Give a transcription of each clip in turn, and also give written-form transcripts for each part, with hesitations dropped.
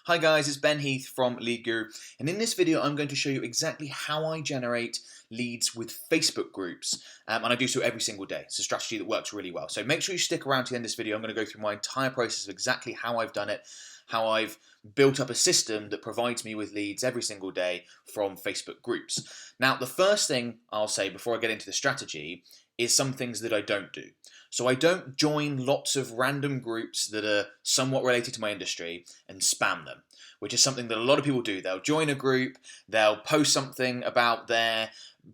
Hi guys, it's Ben Heath from Lead Guru, and in this video I'm going to show you exactly how I generate leads with Facebook groups, and I do so every single day. It's a strategy that works really well. So make sure you stick around to the end of this video. I'm going to go through my entire process of exactly how I've done it, how I've built up a system that provides me with leads every single day from Facebook groups. Now, the first thing I'll say before I get into the strategy is some things that I don't do. So I don't join lots of random groups that are somewhat related to my industry and spam them, which is something that a lot of people do. They'll join a group, they'll post something about their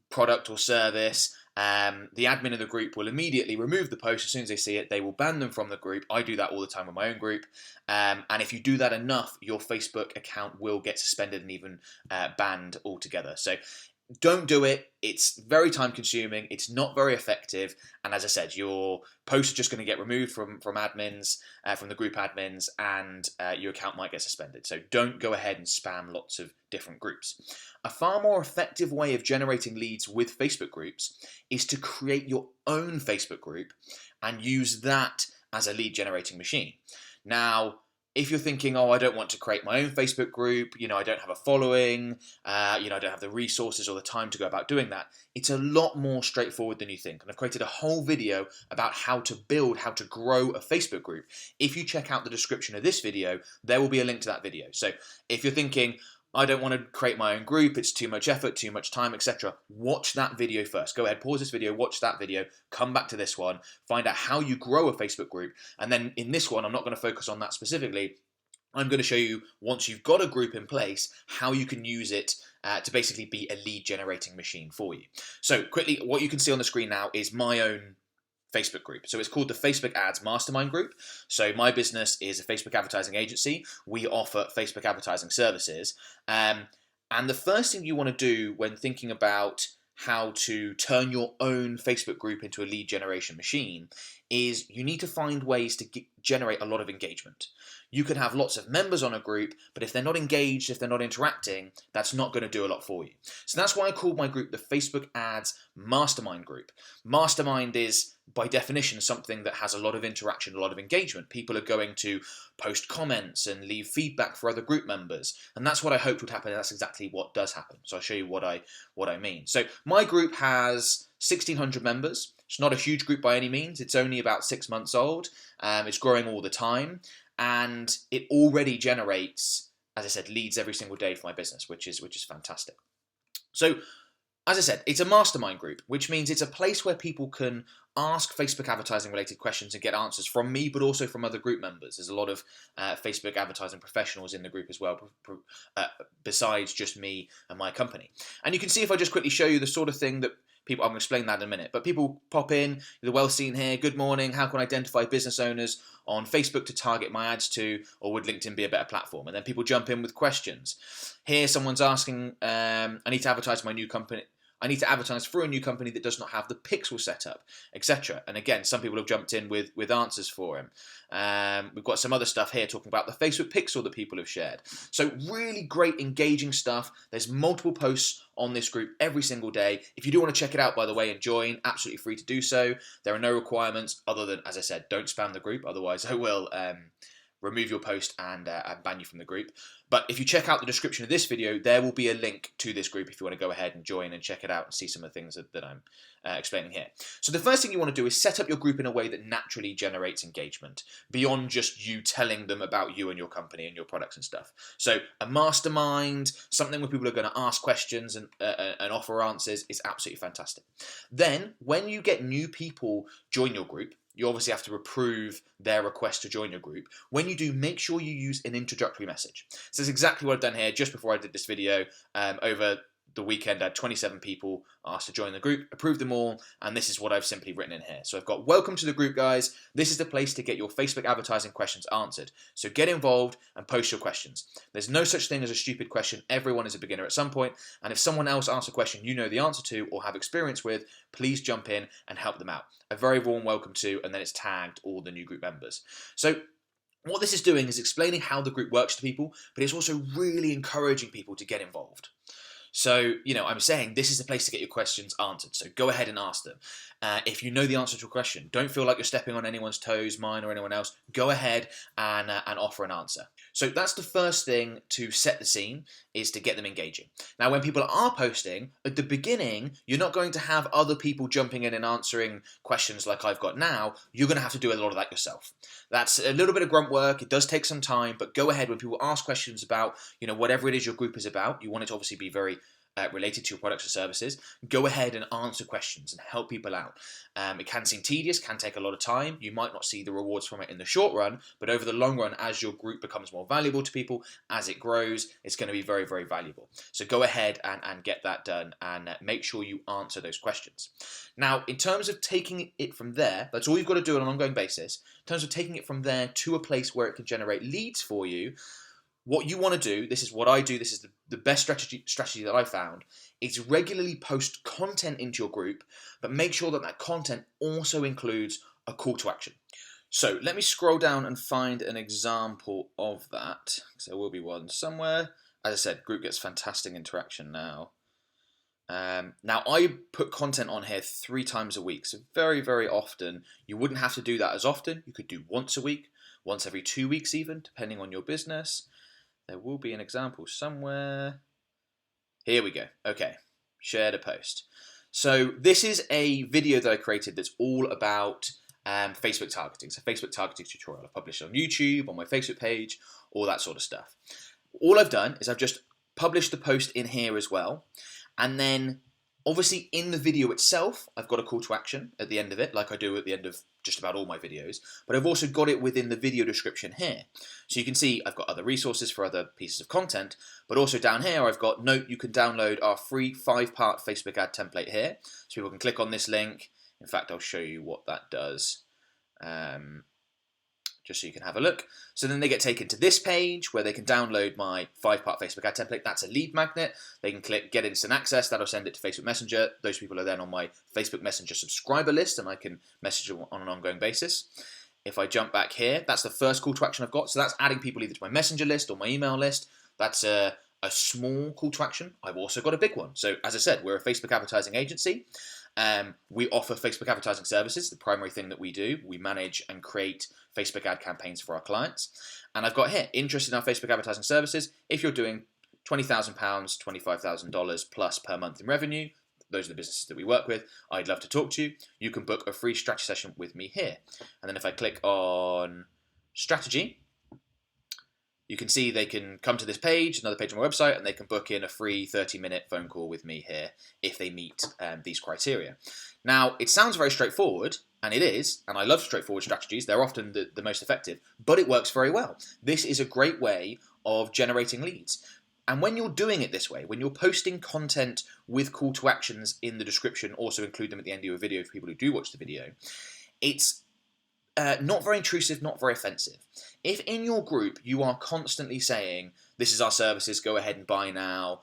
product or service. The admin of the group will immediately remove the post as soon as they see it. They will ban them from the group. I do that all the time with my own group. And if you do that enough, your Facebook account will get suspended and even banned altogether. So don't do it. It's very time consuming. It's not very effective. And as I said, your posts are just going to get removed from admins, from the group admins, and your account might get suspended. So don't go ahead and spam lots of different groups. A far more effective way of generating leads with Facebook groups is to create your own Facebook group and use that as a lead generating machine. Now, if you're thinking, oh, I don't want to create my own Facebook group, I don't have a following, I don't have the resources or the time to go about doing that, it's a lot more straightforward than you think. And I've created a whole video about how to grow a Facebook group. If you check out the description of this video, there will be a link to that video. So if you're thinking, I don't want to create my own group, it's too much effort, too much time, etc. Watch that video first. Go ahead, pause this video, watch that video, come back to this one, find out how you grow a Facebook group. And then in this one, I'm not going to focus on that specifically. I'm going to show you, once you've got a group in place, how you can use it to basically be a lead generating machine for you. So quickly, what you can see on the screen now is my own Facebook group. So it's called the Facebook Ads Mastermind Group. So my business is a Facebook advertising agency. We offer Facebook advertising services. And the first thing you want to do when thinking about how to turn your own Facebook group into a lead generation machine is you need to find ways to generate a lot of engagement. You can have lots of members on a group, but if they're not engaged, if they're not interacting, that's not going to do a lot for you. So that's why I called my group the Facebook Ads Mastermind Group. Mastermind is, by definition, something that has a lot of interaction, a lot of engagement. People are going to post comments and leave feedback for other group members. And that's what I hoped would happen, and that's exactly what does happen. So I'll show you what I mean. So my group has 1,600 members. It's not a huge group by any means. It's only about 6 months old. It's growing all the time. And it already generates, as I said, leads every single day for my business, which is fantastic. So, as I said, it's a mastermind group, which means it's a place where people can ask Facebook advertising related questions and get answers from me, but also from other group members. There's a lot of Facebook advertising professionals in the group as well, besides just me and my company. And you can see, if I just quickly show you the sort of thing that people, I'm going to explain that in a minute, but people pop in, the well seen here, good morning, how can I identify business owners on Facebook to target my ads to, or would LinkedIn be a better platform? And then people jump in with questions. Here someone's asking, I need to advertise my new company. I need to advertise for a new company that does not have the pixel set up, etc. And again, some people have jumped in with answers for him. We've got some other stuff here talking about the Facebook pixel that people have shared. So really great, engaging stuff. There's multiple posts on this group every single day. If you do want to check it out, by the way, and join, absolutely free to do so. There are no requirements other than, as I said, don't spam the group. Otherwise, I will remove your post and ban you from the group. But if you check out the description of this video, there will be a link to this group if you want to go ahead and join and check it out and see some of the things that I'm explaining here. So the first thing you want to do is set up your group in a way that naturally generates engagement, beyond just you telling them about you and your company and your products and stuff. So a mastermind, something where people are going to ask questions and offer answers, is absolutely fantastic. Then, when you get new people join your group, you obviously have to approve their request to join your group. When you do, make sure you use an introductory message. So that's exactly what I've done here. Just before I did this video, over the weekend, I had 27 people asked to join the group, approved them all, and this is what I've simply written in here. So I've got, welcome to the group, guys. This is the place to get your Facebook advertising questions answered. So get involved and post your questions. There's no such thing as a stupid question. Everyone is a beginner at some point, and if someone else asks a question you know the answer to or have experience with, please jump in and help them out. A very warm welcome to, and then it's tagged all the new group members. So what this is doing is explaining how the group works to people, but it's also really encouraging people to get involved. So, I'm saying this is the place to get your questions answered. So go ahead and ask them. If you know the answer to a question, don't feel like you're stepping on anyone's toes, mine or anyone else. Go ahead and offer an answer. So that's the first thing to set the scene, is to get them engaging. Now, when people are posting, at the beginning, you're not going to have other people jumping in and answering questions like I've got now. You're going to have to do a lot of that yourself. That's a little bit of grunt work. It does take some time, but go ahead when people ask questions about, whatever it is your group is about. You want it to obviously be very related to your products or services. Go ahead and answer questions and help people out. It can seem tedious, can take a lot of time. You might not see the rewards from it in the short run, but over the long run, as your group becomes more valuable to people, as it grows, it's going to be very, very valuable. So go ahead and get that done, and make sure you answer those questions. Now, in terms of taking it from there, that's all you've got to do on an ongoing basis. In terms of taking it from there to a place where it can generate leads for you, what you want to do, this is what I do, this is the best strategy that I found, is regularly post content into your group, but make sure that that content also includes a call to action. So let me scroll down and find an example of that, because there will be one somewhere. As I said, group gets fantastic interaction now. Now, I put content on here 3 times a week, so very, very often. You wouldn't have to do that as often. You could do once a week, once every 2 weeks even, depending on your business. There will be an example somewhere. Here we go. Okay, shared a post. So this is a video that I created that's all about Facebook targeting. So Facebook targeting tutorial. I've published on YouTube, on my Facebook page, all that sort of stuff. All I've done is I've just published the post in here as well. And then obviously in the video itself, I've got a call to action at the end of it, like I do at the end of just about all my videos, but I've also got it within the video description here. So you can see I've got other resources for other pieces of content, but also down here I've got, note, you can download our free 5-part Facebook ad template here. So people can click on this link. In fact, I'll show you what that does. Just so you can have a look. So then they get taken to this page where they can download my 5-part Facebook ad template. That's a lead magnet. They can click get instant access. That'll send it to Facebook Messenger. Those people are then on my Facebook Messenger subscriber list, and I can message them on an ongoing basis. If I jump back here, that's the first call to action I've got. So that's adding people either to my Messenger list or my email list. That's a small call to action. I've also got a big one. So as I said, we're a Facebook advertising agency. We offer Facebook advertising services, the primary thing that we do. We manage and create Facebook ad campaigns for our clients. And I've got here, interested in our Facebook advertising services. If you're doing £20,000, $25,000 plus per month in revenue, those are the businesses that we work with, I'd love to talk to you. You can book a free strategy session with me here. And then if I click on strategy, you can see they can come to this page, another page on my website, and they can book in a free 30-minute phone call with me here if they meet these criteria. Now, it sounds very straightforward, and it is, and I love straightforward strategies. They're often the most effective, but it works very well. This is a great way of generating leads. And when you're doing it this way, when you're posting content with call to actions in the description, also include them at the end of your video for people who do watch the video, it's not very intrusive, not very offensive. If in your group you are constantly saying, this is our services, go ahead and buy now,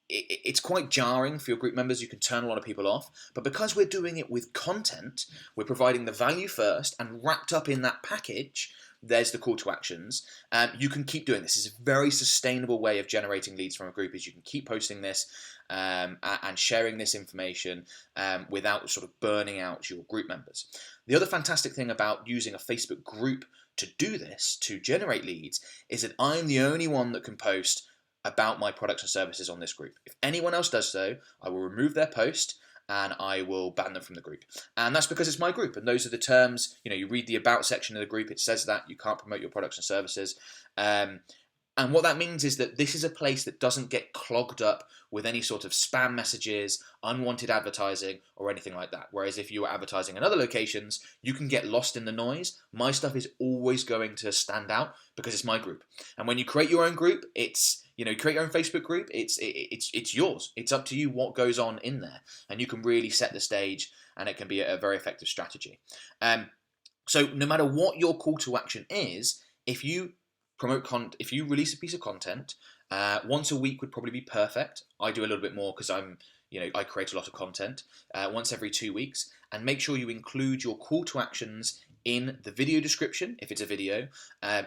it's quite jarring for your group members. You can turn a lot of people off. But because we're doing it with content, we're providing the value first, and wrapped up in that package, there's the call to actions. You can keep doing this. It's a very sustainable way of generating leads from a group, is you can keep posting this and sharing this information without sort of burning out your group members. The other fantastic thing about using a Facebook group to do this, to generate leads, is that I'm the only one that can post about my products and services on this group. If anyone else does so, I will remove their post and I will ban them from the group. And that's because it's my group, and those are the terms. You read the about section of the group, it says that you can't promote your products and services. And what that means is that this is a place that doesn't get clogged up with any sort of spam messages, unwanted advertising, or anything like that. Whereas if you are advertising in other locations, you can get lost in the noise. My stuff is always going to stand out because it's my group. And when you create your own group, you create your own Facebook group, it's yours. It's up to you what goes on in there. And you can really set the stage, and it can be a very effective strategy. So no matter what your call to action is, if you if you release a piece of content, once a week would probably be perfect. I do a little bit more because I create a lot of content. Once every 2 weeks, and make sure you include your call to actions in the video description, if it's a video,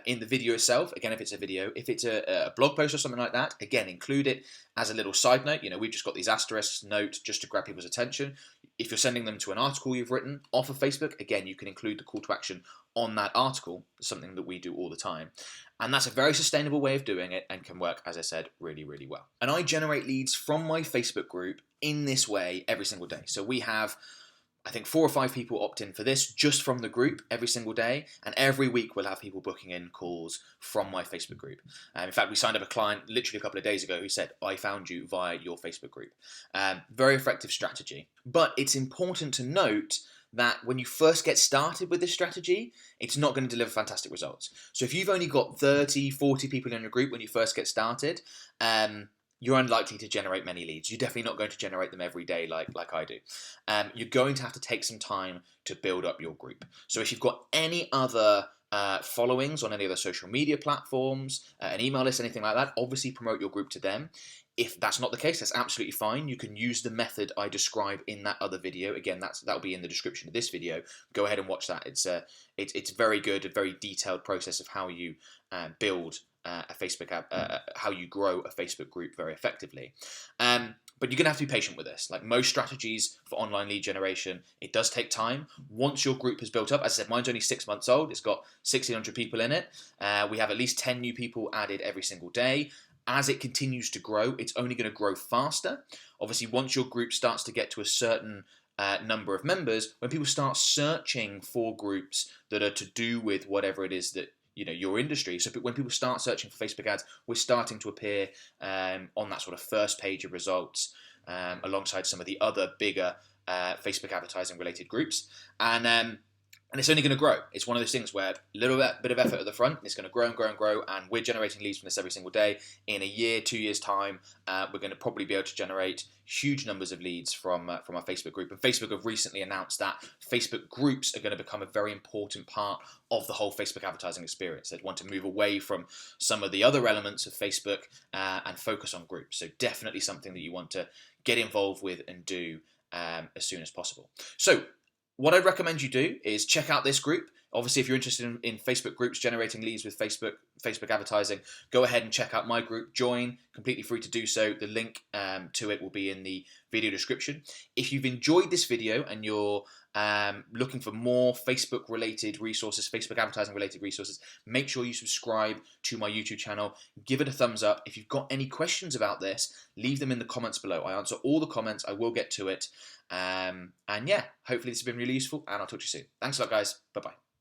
in the video itself, again, if it's a video, if it's a blog post or something like that, again, include it as a little side note. We've just got these asterisks note just to grab people's attention. If you're sending them to an article you've written off of Facebook, again, you can include the call to action on that article, something that we do all the time. And that's a very sustainable way of doing it and can work, as I said, really, really well. And I generate leads from my Facebook group in this way every single day. So we have, I think, 4 or 5 people opt in for this just from the group every single day. And every week we'll have people booking in calls from my Facebook group. In fact, we signed up a client literally a couple of days ago who said, I found you via your Facebook group. Very effective strategy. But it's important to note that when you first get started with this strategy, it's not going to deliver fantastic results. So if you've only got 30, 40 people in your group when you first get started, you're unlikely to generate many leads. You're definitely not going to generate them every day like I do. You're going to have to take some time to build up your group. So if you've got any other followings on any other social media platforms, an email list, anything like that, obviously promote your group to them. If that's not the case, that's absolutely fine. You can use the method I describe in that other video. Again, that'll be in the description of this video. Go ahead and watch that. It's very good, a very detailed process of how you build a Facebook app, how you grow a Facebook group very effectively. But you're going to have to be patient with this. Like most strategies for online lead generation, it does take time. Once your group has built up, as I said, mine's only 6 months old. It's got 1,600 people in it. We have at least 10 new people added every single day. As it continues to grow, it's only going to grow faster. Obviously, once your group starts to get to a certain number of members, when people start searching for groups that are to do with whatever it is that your industry. So when people start searching for Facebook ads, we're starting to appear on that sort of first page of results alongside some of the other bigger Facebook advertising related groups. And it's only going to grow. It's one of those things where a little bit of effort at the front, and it's going to grow and grow and grow, and we're generating leads from this every single day. In a year, 2 years' time, we're going to probably be able to generate huge numbers of leads from our Facebook group. And Facebook have recently announced that Facebook groups are going to become a very important part of the whole Facebook advertising experience. They want to move away from some of the other elements of Facebook and focus on groups. So definitely something that you want to get involved with and do as soon as possible. So what I'd recommend you do is check out this group. Obviously, if you're interested in Facebook groups generating leads with Facebook advertising, go ahead and check out my group. Join, completely free to do so. The link to it will be in the video description. If you've enjoyed this video and you're looking for more Facebook-related resources, Facebook advertising-related resources, make sure you subscribe to my YouTube channel. Give it a thumbs up. If you've got any questions about this, leave them in the comments below. I answer all the comments. I will get to it. And yeah, hopefully this has been really useful, and I'll talk to you soon. Thanks a lot, guys. Bye-bye.